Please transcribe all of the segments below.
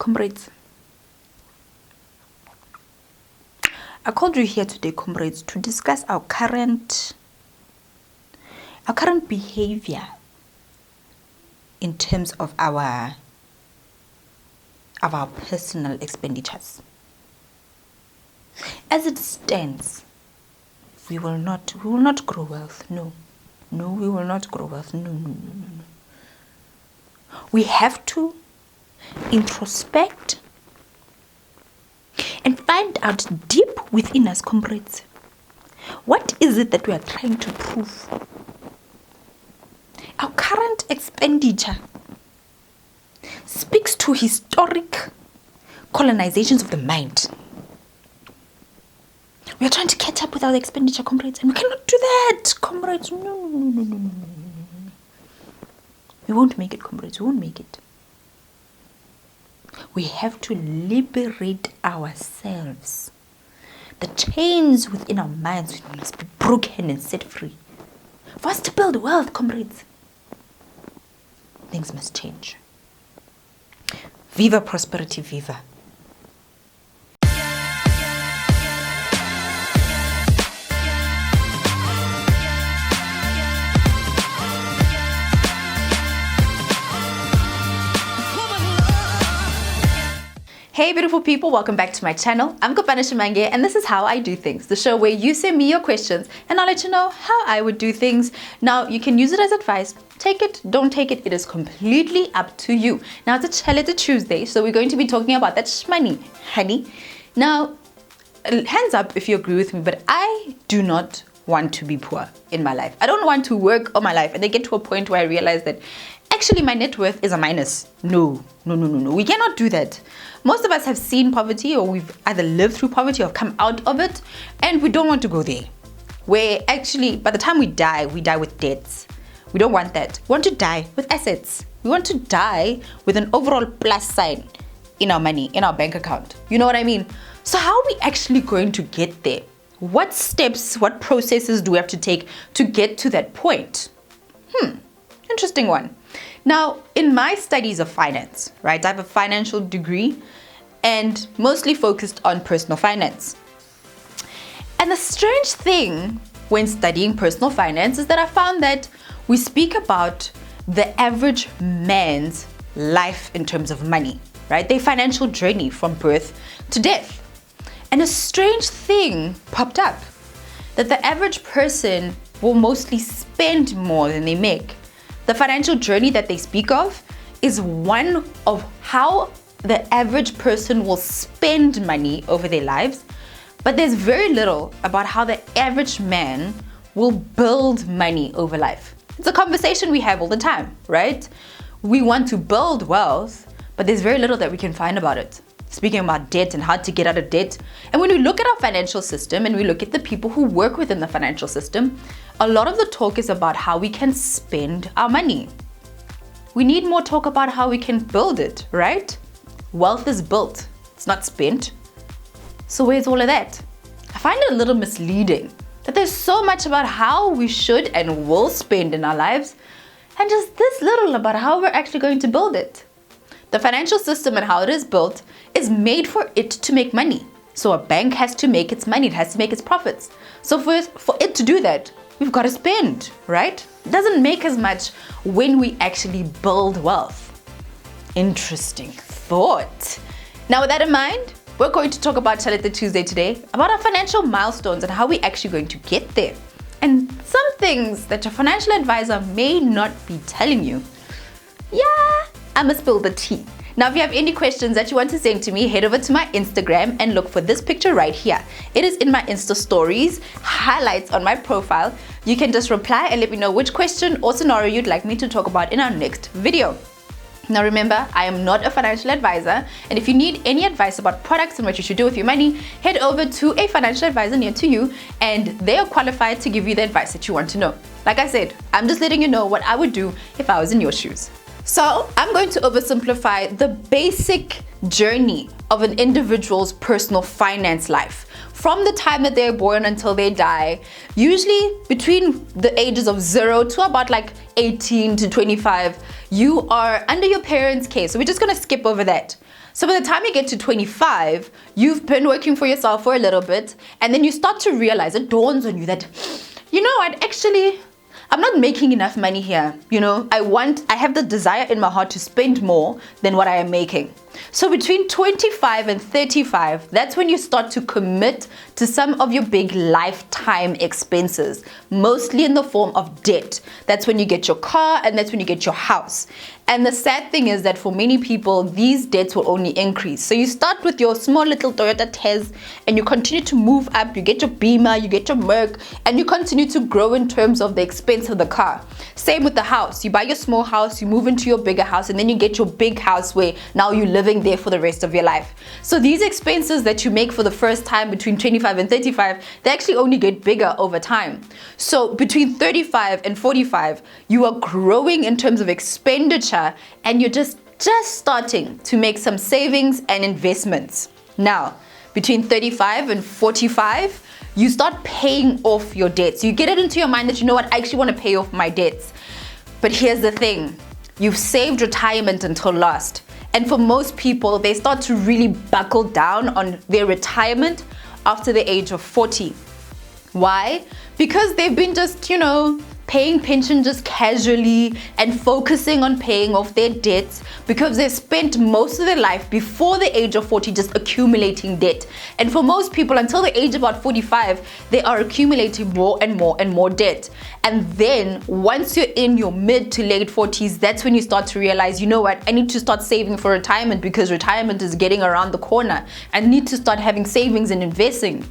comrades. I called you here today, comrades, to discuss our current behavior in terms of our personal expenditures. As it stands, we will not grow wealth. No, we will not grow wealth. No. We have to introspect and find out deep within us, comrades, what is it that we are trying to prove? Our current expenditure speaks to historic colonizations of the mind. We are trying to catch up with our expenditure, comrades, and we cannot do that, comrades. No. We won't make it, comrades. We won't make it. We have to liberate ourselves. The chains within our minds must be broken and set free. For us to build wealth, comrades, things must change. Viva prosperity, viva. Hey beautiful people, welcome back to my channel. I'm Kopano Shimange and this is How I Do Things, the show where you send me your questions and I'll let you know how I would do things. Now you can use it as advice, take it, don't take it, it is completely up to you. Now it's a Chalete Tuesday, so we're going to be talking about that money, honey. Now, hands up if you agree with me, but I do not want to be poor in my life. I don't want to work all my life and then get to a point where I realize that actually my net worth is a minus. No. We cannot do that. Most of us have seen poverty, or we've either lived through poverty or come out of it, and we don't want to go there. Where actually, by the time we die with debts. We don't want that. We want to die with assets. We want to die with an overall plus sign in our money, in our bank account. You know what I mean? So how are we actually going to get there? What steps, what processes do we have to take to get to that point? Interesting one. Now, in my studies of finance, right, I have a financial degree and mostly focused on personal finance. And the strange thing when studying personal finance is that I found that we speak about the average man's life in terms of money, right? Their financial journey from birth to death. And a strange thing popped up, that the average person will mostly spend more than they make. The financial journey that they speak of is one of how the average person will spend money over their lives, but there's very little about how the average man will build money over life. It's a conversation we have all the time, right? We want to build wealth, but there's very little that we can find about it. Speaking about debt and how to get out of debt. And when we look at our financial system and we look at the people who work within the financial system, a lot of the talk is about how we can spend our money. We need more talk about how we can build it, right? Wealth is built, it's not spent. So where's all of that? I find it a little misleading that there's so much about how we should and will spend in our lives and just this little about how we're actually going to build it. The financial system and how it is built is made for it to make money. So a bank has to make its money, it has to make its profits. So for it to do that, we've got to spend, right? It doesn't make as much when we actually build wealth. Interesting thought. Now with that in mind, we're going to talk about Chalete Tuesday today, about our financial milestones and how we're actually going to get there. And some things that your financial advisor may not be telling you. I'ma spill the tea. Now, if you have any questions that you want to send to me, head over to my Instagram and look for this picture right here. It is in my Insta stories, highlights on my profile. You can just reply and let me know which question or scenario you'd like me to talk about in our next video. Now remember, I am not a financial advisor, and if you need any advice about products and what you should do with your money, head over to a financial advisor near to you and they are qualified to give you the advice that you want to know. Like I said, I'm just letting you know what I would do if I was in your shoes. So I'm going to oversimplify the basic journey of an individual's personal finance life. From the time that they're born until they die, usually between the ages of 0 to about like 18 to 25, you are under your parents' care. So we're just gonna skip over that. So by the time you get to 25, you've been working for yourself for a little bit, and then you start to realize, it dawns on you that, you know what, actually, I'm not making enough money here. You know, I have the desire in my heart to spend more than what I am making. So between 25 and 35, that's when you start to commit to some of your big lifetime expenses, mostly in the form of debt. That's when you get your car, and that's when you get your house. And the sad thing is that for many people, these debts will only increase. So you start with your small little Toyota Tez, and you continue to move up. You get your Beamer, you get your Merc, and you continue to grow in terms of the expense of the car. Same with the house. You buy your small house, you move into your bigger house, and then you get your big house where now you're living there for the rest of your life. So these expenses that you make for the first time between 25 and 35, they actually only get bigger over time. So between 35 and 45, you are growing in terms of expenditure, and you're just starting to make some savings and investments. Now, between 35 and 45, you start paying off your debts. You get it into your mind that, you know what, I actually want to pay off my debts. But here's the thing, you've saved retirement until last. And for most people, they start to really buckle down on their retirement after the age of 40. Why? Because they've been just, you know, paying pension just casually and focusing on paying off their debts, because they've spent most of their life before the age of 40 just accumulating debt. And for most people, until the age of about 45, they are accumulating more and more and more debt. And then once you're in your mid to late 40s, that's when you start to realize, you know what, I need to start saving for retirement, because retirement is getting around the corner. I need to start having savings and investing.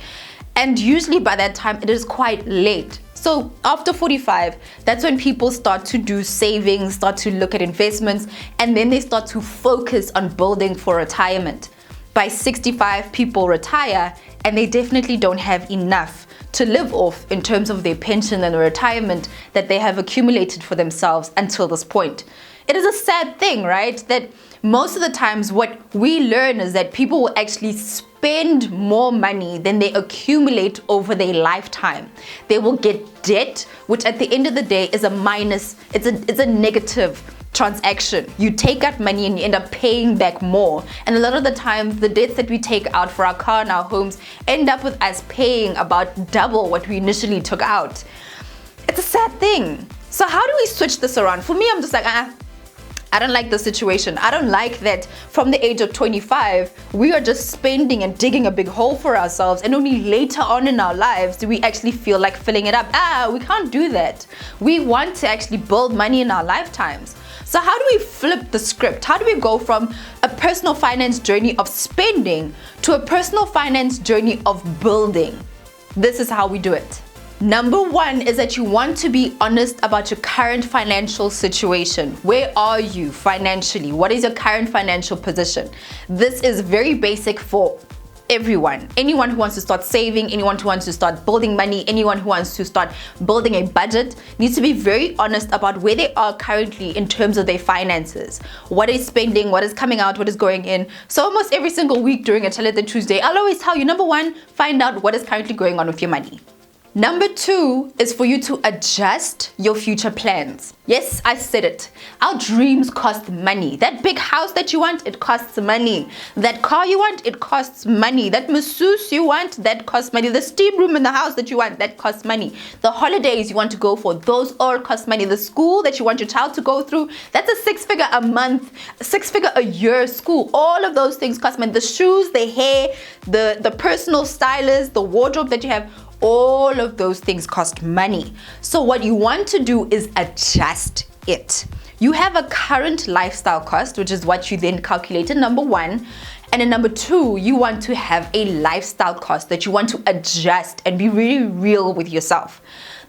And usually by that time, it is quite late. So after 45, that's when people start to do savings, start to look at investments, and then they start to focus on building for retirement. By 65, people retire, and they definitely don't have enough to live off in terms of their pension and the retirement that they have accumulated for themselves until this point. It is a sad thing, right? That most of the times what we learn is that people will actually spend more money than they accumulate over their lifetime. They will get debt, which at the end of the day is a minus, it's a negative transaction. You take out money and you end up paying back more. And a lot of the times, the debts that we take out for our car and our homes end up with us paying about double what we initially took out. It's a sad thing. So how do we switch this around? For me, I'm just like, I don't like the situation. I don't like that from the age of 25, we are just spending and digging a big hole for ourselves, and only later on in our lives do we actually feel like filling it up. We can't do that. We want to actually build money in our lifetimes. So how do we flip the script? How do we go from a personal finance journey of spending to a personal finance journey of building? This is how we do it. Number one is that you want to be honest about your current financial situation. Where are you financially? What is your current financial position? This is very basic for everyone. Anyone who wants to start saving, anyone who wants to start building money, anyone who wants to start building a budget needs to be very honest about where they are currently in terms of their finances. What is spending, what is coming out, what is going in. So almost every single week during a Tell It the Tuesday, I'll always tell you, number one, find out what is currently going on with your money. Number two is for you to adjust your future plans. Yes, I said it. Our dreams cost money. That big house that you want, it costs money. That car you want, it costs money. That masseuse you want, that costs money. The steam room in the house that you want, that costs money. The holidays you want to go for, those all cost money. The school that you want your child to go through, that's a 6-figure a month, 6-figure a year school. All of those things cost money. The shoes, the hair, the personal stylist, the wardrobe that you have, all of those things cost money. So what you want to do is adjust it. You have a current lifestyle cost, which is what you then calculated, number one. And then number two, you want to have a lifestyle cost that you want to adjust and be really real with yourself.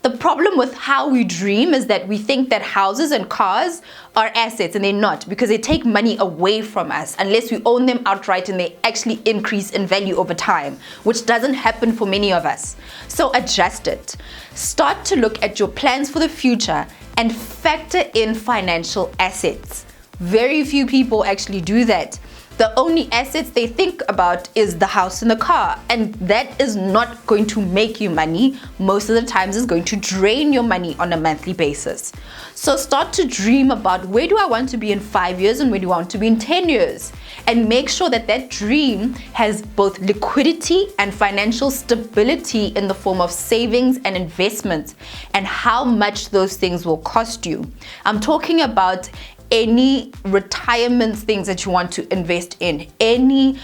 The problem with how we dream is that we think that houses and cars are assets, and they're not, because they take money away from us unless we own them outright and they actually increase in value over time, which doesn't happen for many of us. So adjust it. Start to look at your plans for the future and factor in financial assets. Very few people actually do that. the only assets they think about is the house and the car, and that is not going to make you money. Most of the times it's going to drain your money on a monthly basis. So start to dream about, where do I want to be in 5 years and where do I want to be in 10 years? And make sure that that dream has both liquidity and financial stability in the form of savings and investments, and how much those things will cost you. I'm talking about any retirement things that you want to invest in, any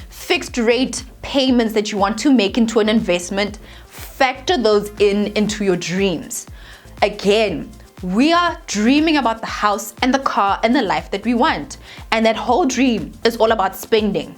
fixed rate payments that you want to make into an investment. Factor those into your dreams. Again, we are dreaming about the house and the car and the life that we want, and that whole dream is all about spending.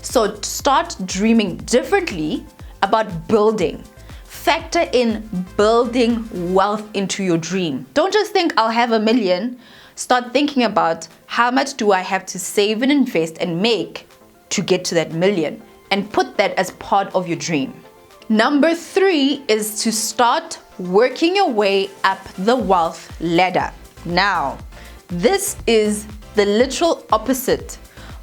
So start dreaming differently about building. Factor in building wealth into your dream. Don't just think, I'll have $1 million. Start thinking about, how much do I have to save and invest and make to get to that $1 million, and put that as part of your dream. Number 3 is to start working your way up the wealth ladder. Now, this is the literal opposite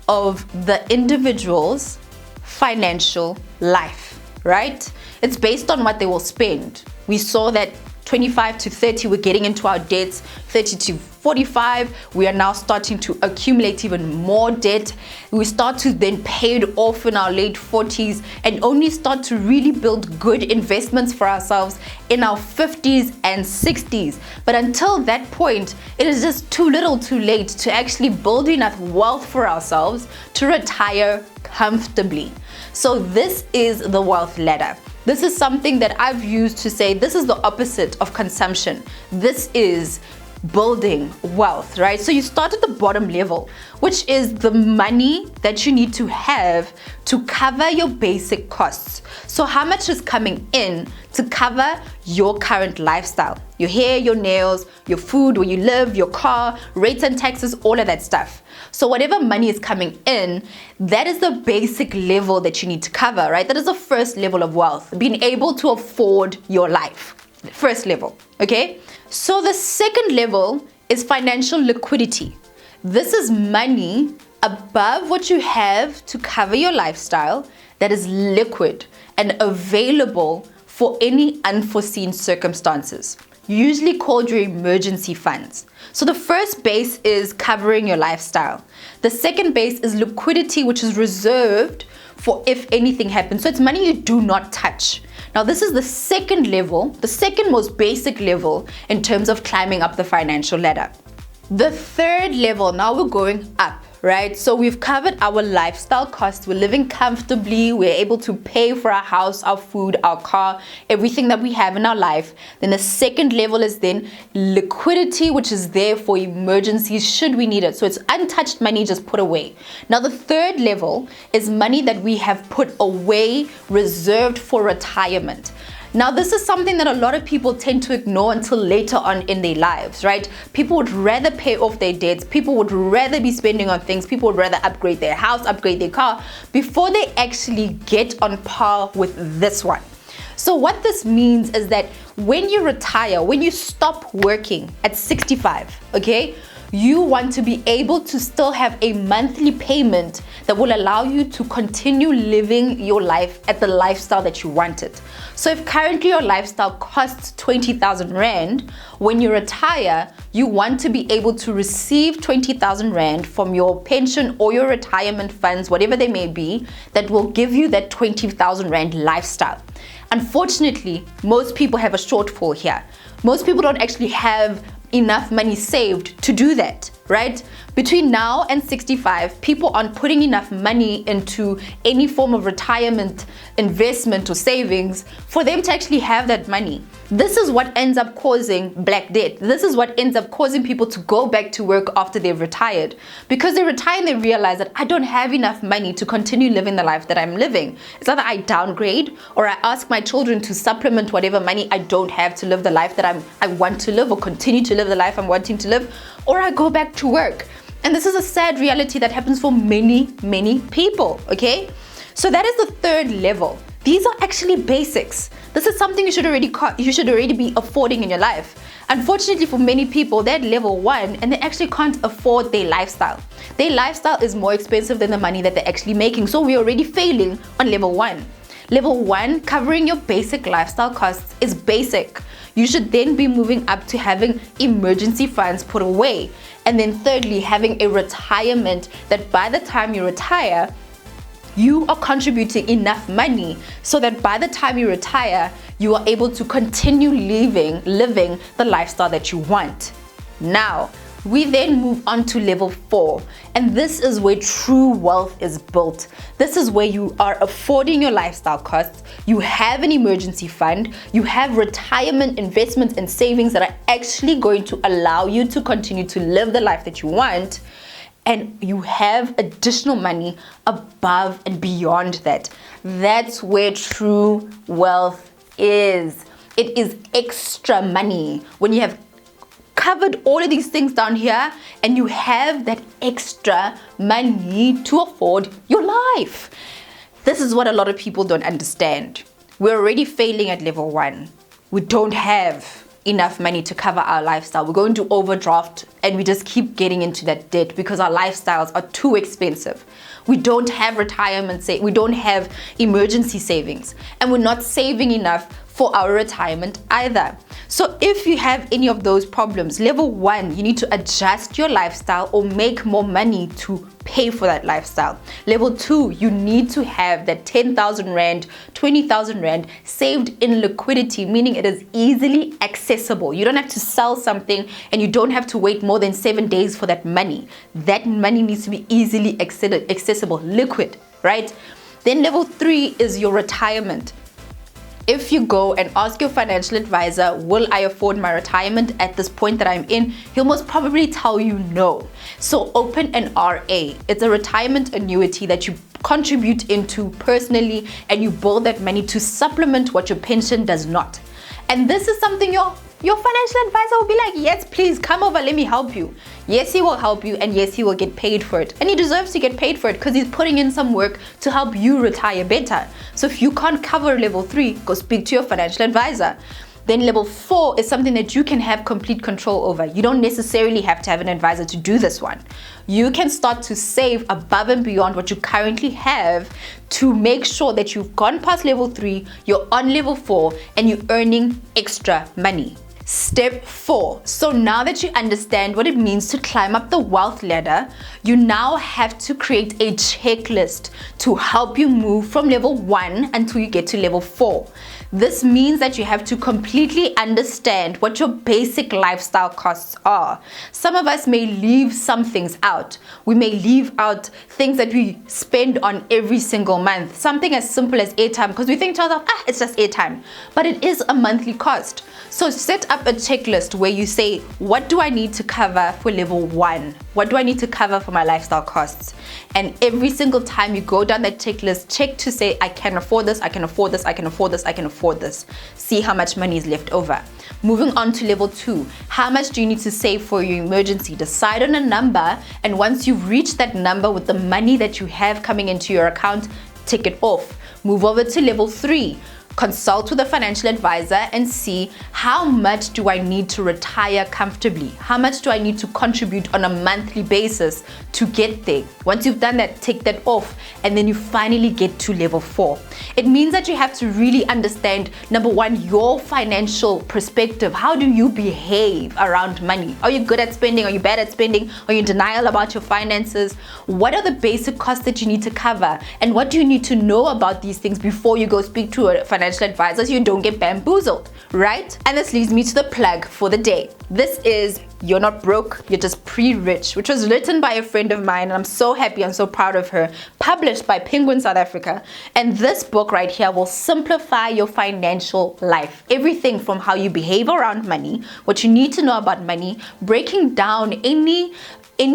of the individual's financial life, right? It's based on what they will spend. We saw that 25 to 30, we're getting into our debts. 30 to 45, we are now starting to accumulate even more debt. We start to then pay it off in our late 40s, and only start to really build good investments for ourselves in our 50s and 60s. But until that point, it is just too little too late to actually build enough wealth for ourselves to retire comfortably. So this is the wealth ladder. This is something that I've used to say, this is the opposite of consumption. This is building wealth, right? So you start at the bottom level, which is the money that you need to have to cover your basic costs. So how much is coming in to cover your current lifestyle? Your hair, your nails, your food, where you live, your car, rates and taxes, all of that stuff. So whatever money is coming in, that is the basic level that you need to cover, right? That is the first level of wealth, being able to afford your life. First level, okay? So the second level is financial liquidity. This is money above what you have to cover your lifestyle that is liquid and available for any unforeseen circumstances, usually called your emergency funds. So the first base is covering your lifestyle. The second base is liquidity, which is reserved for if anything happens. So it's money you do not touch. Now this is the second level, the second most basic level in terms of climbing up the financial ladder. The third level, now we're going up, right? So we've covered our lifestyle costs. We're living comfortably. We're able to pay for our house, our food, our car, everything that we have in our life. Then the second level is then liquidity, which is there for emergencies should we need it. So it's untouched money just put away. Now the third level is money that we have put away, reserved for retirement. Now this is something that a lot of people tend to ignore until later on in their lives, right? People would rather pay off their debts. People would rather be spending on things. People would rather upgrade their house, upgrade their car before they actually get on par with this one. So what this means is that when you retire, when you stop working at 65, okay, you want to be able to still have a monthly payment that will allow you to continue living your life at the lifestyle that you wanted. So if currently your lifestyle costs 20,000 Rand, when you retire, you want to be able to receive 20,000 Rand from your pension or your retirement funds, whatever they may be, that will give you that 20,000 Rand lifestyle. Unfortunately, most people have a shortfall here. Most people don't actually have enough money saved to do that, right? Between now and 65, people aren't putting enough money into any form of retirement, investment or savings for them to actually have that money. This is what ends up causing black debt. This is what ends up causing people to go back to work after they've retired. Because they retire and they realize that I don't have enough money to continue living the life that I'm living. It's either I downgrade or I ask my children to supplement whatever money I don't have to live the life that I want to live or continue to live the life I'm wanting to live, or I go back to work. And this is a sad reality that happens for many, many people, okay? So that is the third level. These are actually basics. This is something you should already be affording in your life. Unfortunately for many people, they're at level 1 and they actually can't afford their lifestyle. Their lifestyle is more expensive than the money that they're actually making, so we're already failing on level 1. Level 1, covering your basic lifestyle costs, is basic. You should then be moving up to having emergency funds put away. And then thirdly, having a retirement that by the time you retire, you are contributing enough money so that by the time you retire, you are able to continue living the lifestyle that you want. Now, we then move on to level 4, and this is where true wealth is built. This is where you are affording your lifestyle costs, you have an emergency fund, you have retirement investments and savings that are actually going to allow you to continue to live the life that you want, and you have additional money above and beyond that. That's where true wealth is. It is extra money. When you have covered all of these things down here and you have that extra money to afford your life. This is what a lot of people don't understand. We're already failing at level 1. We don't have enough money to cover our lifestyle. We're going to overdraft and we just keep getting into that debt because our lifestyles are too expensive. We don't have retirement we don't have emergency savings, and we're not saving enough for our retirement either. So if you have any of those problems, level 1, you need to adjust your lifestyle or make more money to pay for that lifestyle. Level 2, you need to have that 10,000 Rand, 20,000 Rand saved in liquidity, meaning it is easily accessible. You don't have to sell something and you don't have to wait more than 7 days for that money. That money needs to be easily accessible, liquid, right? Then level 3 is your retirement. If you go and ask your financial advisor, will I afford my retirement at this point that I'm in? He'll most probably tell you no. So open an RA. It's a retirement annuity that you contribute into personally, and you build that money to supplement what your pension does not. And this is something your financial advisor will be like, yes, please come over, let me help you. Yes, he will help you, and yes, he will get paid for it. And he deserves to get paid for it because he's putting in some work to help you retire better. So if you can't cover level 3, go speak to your financial advisor. Then level 4 is something that you can have complete control over. You don't necessarily have to have an advisor to do this one. You can start to save above and beyond what you currently have to make sure that you've gone past level 3, you're on level 4, and you're earning extra money. Step 4. So now that you understand what it means to climb up the wealth ladder, you now have to create a checklist to help you move from level 1 until you get to level 4. This means that you have to completely understand what your basic lifestyle costs are. Some of us may leave some things out. We may leave out things that we spend on every single month. Something as simple as airtime, because we think to ourselves, it's just airtime. But it is a monthly cost. So set up a checklist where you say, what do I need to cover for level 1? What do I need to cover for my lifestyle costs? And every single time you go down that checklist, check to say, I can afford this, I can afford this, I can afford this, I can afford this. See how much money is left over. Moving on to level 2, how much do you need to save for your emergency? Decide on a number, and once you've reached that number with the money that you have coming into your account, tick it off. Move over to level 3. Consult with a financial advisor and see, how much do I need to retire comfortably? How much do I need to contribute on a monthly basis to get there? Once you've done that, take that off, and then you finally get to level 4. It means that you have to really understand, number 1, your financial perspective. How do you behave around money? Are you good at spending? Are you bad at spending? Are you in denial about your finances? What are the basic costs that you need to cover? And what do you need to know about these things before you go speak to a financial advisor so you don't get bamboozled, right? And this leads me to the plug for the day. This is You're Not Broke, You're Just Pre-Rich, which was written by a friend of mine, and I'm so happy, I'm so proud of her, published by Penguin South Africa. And this book right here will simplify your financial life. Everything from how you behave around money, what you need to know about money, breaking down any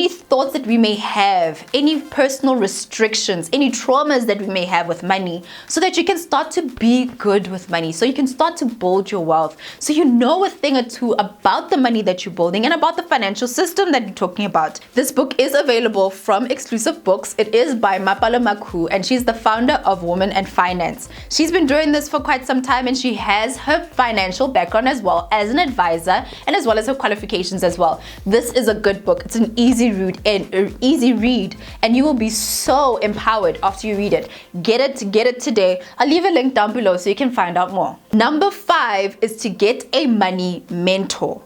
thoughts that we may have, any personal restrictions, any traumas that we may have with money, so that you can start to be good with money, so you can start to build your wealth, so you know a thing or two about the money that you're building and about the financial system that you're talking about. This book is available from Exclusive Books. It is by Mapalo Makhu, and she's the founder of Women and Finance. She's been doing this for quite some time, and she has her financial background as well as an advisor, and as well as her qualifications as well. This is a good book. It's an easy read, and you will be so empowered after you read it. Get it today. I'll leave a link down below so you can find out more. Number 5 is to get a money mentor.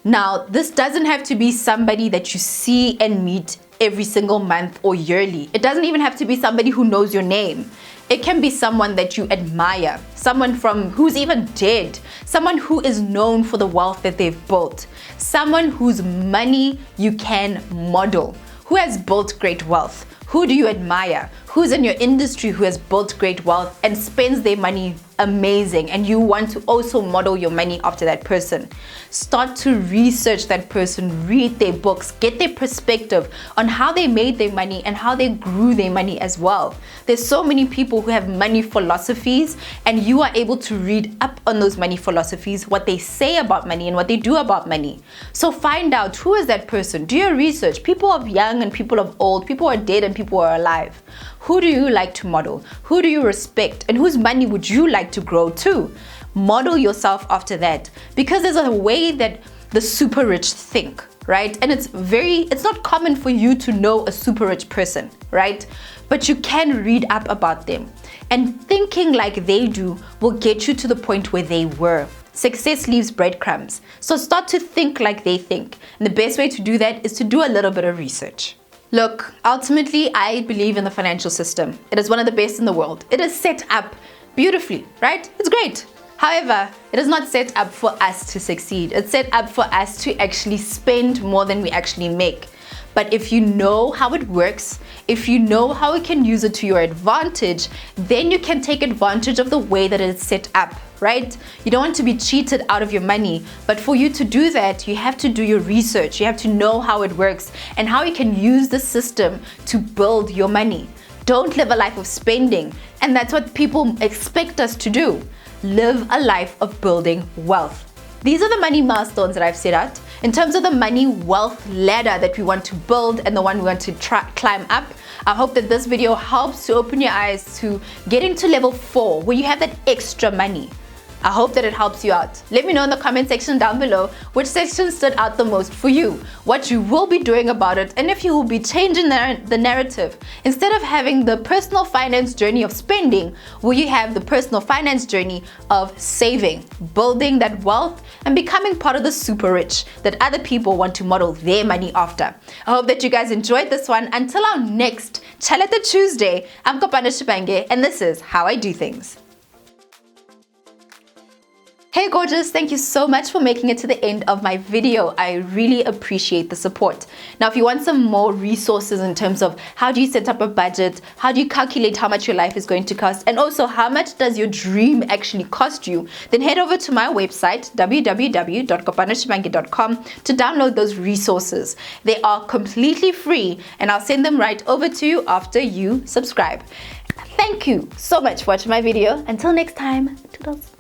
Now, this doesn't have to be somebody that you see and meet every single month or yearly. It doesn't even have to be somebody who knows your name. It can be someone that you admire, someone who's even dead, someone who is known for the wealth that they've built, someone whose money you can model, who has built great wealth. Who do you admire? Who's in your industry who has built great wealth and spends their money amazing, and you want to also model your money after that person? Start to research that person, read their books, get their perspective on how they made their money and how they grew their money as well. There's so many people who have money philosophies, and you are able to read up on those money philosophies, what they say about money and what they do about money. So find out, who is that person? Do your research. People of young and people of old, people who are dead and people who are alive. Who do you like to model? Who do you respect? And whose money would you like to grow too? Model yourself after that, because there's a way that the super rich think, right? And it's not common for you to know a super rich person, right? But you can read up about them, and thinking like they do will get you to the point where they were. Success leaves breadcrumbs. So start to think like they think. And the best way to do that is to do a little bit of research. Look, ultimately, I believe in the financial system. It is one of the best in the world. It is set up beautifully, right? It's great. However, it is not set up for us to succeed. It's set up for us to actually spend more than we actually make. But if you know how it works, if you know how you can use it to your advantage, then you can take advantage of the way that it's set up, right? You don't want to be cheated out of your money, but for you to do that, you have to do your research. You have to know how it works and how you can use the system to build your money. Don't live a life of spending, and that's what people expect us to do. Live a life of building wealth. These are the money milestones that I've set out. In terms of the money wealth ladder that we want to build and the one we want to climb up, I hope that this video helps to open your eyes to getting to level 4, where you have that extra money. I hope that it helps you out. Let me know in the comment section down below which section stood out the most for you, what you will be doing about it, and if you will be changing the narrative. Instead of having the personal finance journey of spending, will you have the personal finance journey of saving, building that wealth, and becoming part of the super rich that other people want to model their money after. I hope that you guys enjoyed this one. Until our next Chalata Tuesday, I'm Kopano Shimange, and this is How I Do Things. Hey gorgeous, thank you so much for making it to the end of my video. I really appreciate the support. Now, if you want some more resources in terms of how do you set up a budget, how do you calculate how much your life is going to cost, and also how much does your dream actually cost you, then head over to my website www.kopanoShimange.com to download those resources. They are completely free, and I'll send them right over to you after you subscribe. Thank you so much for watching my video. Until next time, toodles.